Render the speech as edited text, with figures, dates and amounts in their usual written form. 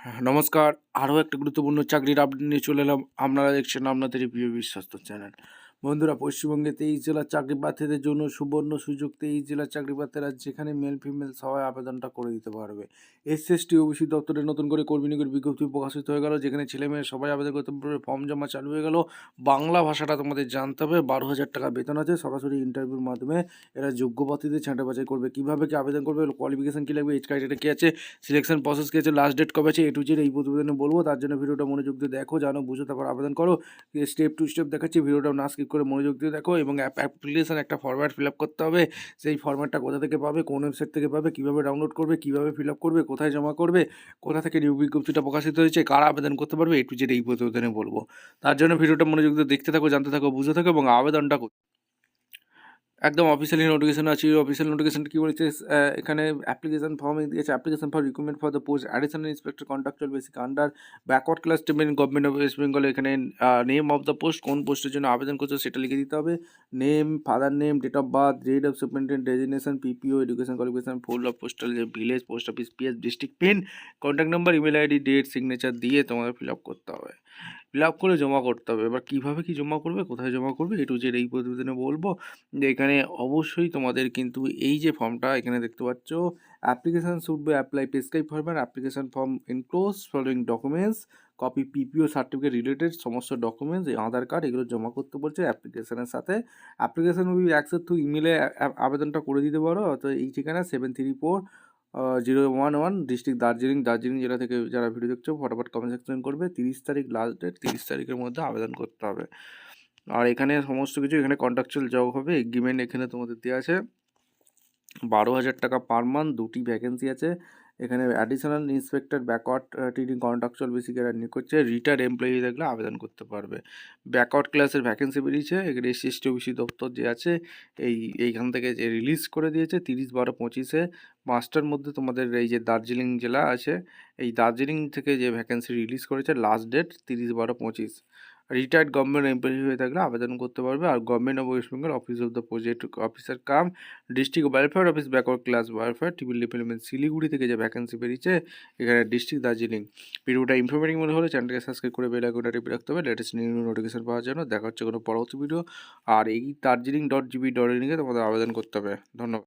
নমস্কার। আরও একটা গুরুত্বপূর্ণ চাকরির আপডেট নিয়ে চলে এলাম। আপনারা দেখছেন আপনাদেরই প্রিয় বিশ্বস্ত চ্যানেল। বন্ধুরা, পশ্চিমবঙ্গে 23 জেলার চাকরি প্রার্থীদের জন্য সুবর্ণ সুযোগ। 23 জেলার চাকরি প্রার্থীরা যেখানে মেল ফিমেল সবাই আবেদনটা করে দিতে পারবে। এসসি ওবিসি দপ্তরে নতুন করে কর্মী নিয়োগের বিজ্ঞপ্তি প্রকাশিত হয়ে গেল, যেখানে ছেলেমেয়ে সবাই আবেদন করতে পারবে। ফর্ম জমা চালু হয়ে গেল। বাংলা ভাষাটা তোমাদের জানতে হবে। 12,000 টাকা বেতন আছে। সরাসরি ইন্টারভিউর মাধ্যমে এরা যোগ্য প্রার্থীদের ছাঁটাই বাছাই করবে। কীভাবে কি আবেদন করবে, কোয়ালিফিকেশন কী লাগবে, এজ ক্রাইটেরিয়া কী আছে, সিলেকশন প্রসেস কী আছে, লাস্ট ডেট কবে আছে, A to Z এই প্রতিবেদনে বলবো। তার জন্য ভিডিওটা মনোযোগ দিয়ে দেখো, জানো, বুঝো, তারপর আবেদন করো। স্টেপ টু স্টেপ দেখাচ্ছি, ভিডিওটা না স্কিপ করে মনোযোগ দিয়ে দেখো। এবং অ্যাপ্লিকেশন একটা ফরম্যাট ফিল আপ করতে হবে। সেই ফরম্যাটটা কোথা থেকে পাবে, কোন ওয়েবসাইট থেকে পাবে, কীভাবে ডাউনলোড করবে, কীভাবে ফিল আপ করবে, কোথায় জমা করবে, কোথা থেকে নিয়োগ বিজ্ঞপ্তিটা প্রকাশিত হয়েছে, কারা আবেদন করতে পারবে, A to Z এই প্রতিবেদনে বলবো। তার জন্য ভিডিওটা মনোযোগ দিয়ে দেখতে থাকো, জানতে থাকো, বুঝতে থাকো এবং আবেদনটা একদম অফিসিয়ালি নোটিফিকেশন আছে। অফিসিয়াল নোটিফিকেশন কী বলেছে, এখানে অ্যাপ্লিকেশন ফর্ম দিয়েছে। Application for recruitment for the post additional inspector contractual basic under backward class statement government of West Bengal. এখানে নেম অফ দ্য পোস্ট, কোন পোস্টের জন্য আবেদন করছে সেটা লিখে দিতে হবে। Name, father name, date of birth, grade of superintendent, designation, PPO, education qualification, full of postal village, post office, PS, district, pin, contact number, email ID, date, signature দিয়ে তোমাদের ফিল আপ করতে হবে। ফিল আপ করে জমা করতে হবে। এবার কীভাবে কী জমা করবে, কোথায় জমা করবে, A to Z এই প্রতিবেদনে বলবো। যে এখানে অবশ্যই তোমাদের কিন্তু এই যে ফর্মটা এখানে দেখতে পাচ্ছ, application should be apply prescribe format, application form enclose following documents, copy PPO certificate related সমস্ত ডকুমেন্টস, এই আধার কার্ড, এগুলো জমা করতে বলছে অ্যাপ্লিকেশানের সাথে। Application will be access through ইমেলে আবেদনটা করে দিতে পারো। অর্থাৎ এই ঠিকানা 734-011 ডিস্ট্রিক্ট দার্জিলিং জেলা থেকে যারা ভিডিও দেখছো ফটাফট কমেন্ট সেকশন করবে। 30 তারিখ লাস্ট ডেট, 30 তারিখের মধ্যে আবেদন করতে হবে। আর এখানে সমস্ত কিছু, এখানে কন্ট্রাকচুয়াল জব হবে। এগ্রিমেন্ট এখানে তোমাদের দেওয়া আছে। 12,000 টাকা পার মান্থ। 2টি ভ্যাকেন্সি আছে এখানে। Additional inspector backward trading contractual basic এরা নিয়োগ করছে। রিটায়ার্ড এমপ্লয়ি দেখলে আবেদন করতে পারবে। ব্যাকওয়ার্ড ক্লাসের ভ্যাকেন্সি বেরিয়েছে। এখানে এসসি ওবিসি দপ্তর যে আছে এইখান থেকে যে রিলিজ করে দিয়েছে 30/12/25-এ 5টার মধ্যে। তোমাদের এই যে দার্জিলিং জেলা আছে, এই দার্জিলিং থেকে যে ভ্যাকেন্সি রিলিজ করেছে, last date 30/12/25। Retired government employee হয়ে থাকলে আবেদন করতে পারবে। আর government of West Bengal office of the project officer cum district welfare office backward class welfare tribal department Siliguri থেকে যে ভ্যাকেন্সি বেরিয়েছে, এখানে ডিস্ট্রিক্ট দার্জিলিং। ভিডিওটা ইনফরমেটিভ মনে হলে চ্যানেলটাকে সাবস্ক্রাইব করে বেল আইকনটা টিপে রাখতে হবে লেটেস্ট নিউ নোটিফিকেশন পাওয়ার জন্য। দেখা হচ্ছে কোনো পরবর্তী ভিডিও। আর এই darjeeling.gb.in তোমাদের আবেদন করতে হবে। ধন্যবাদ।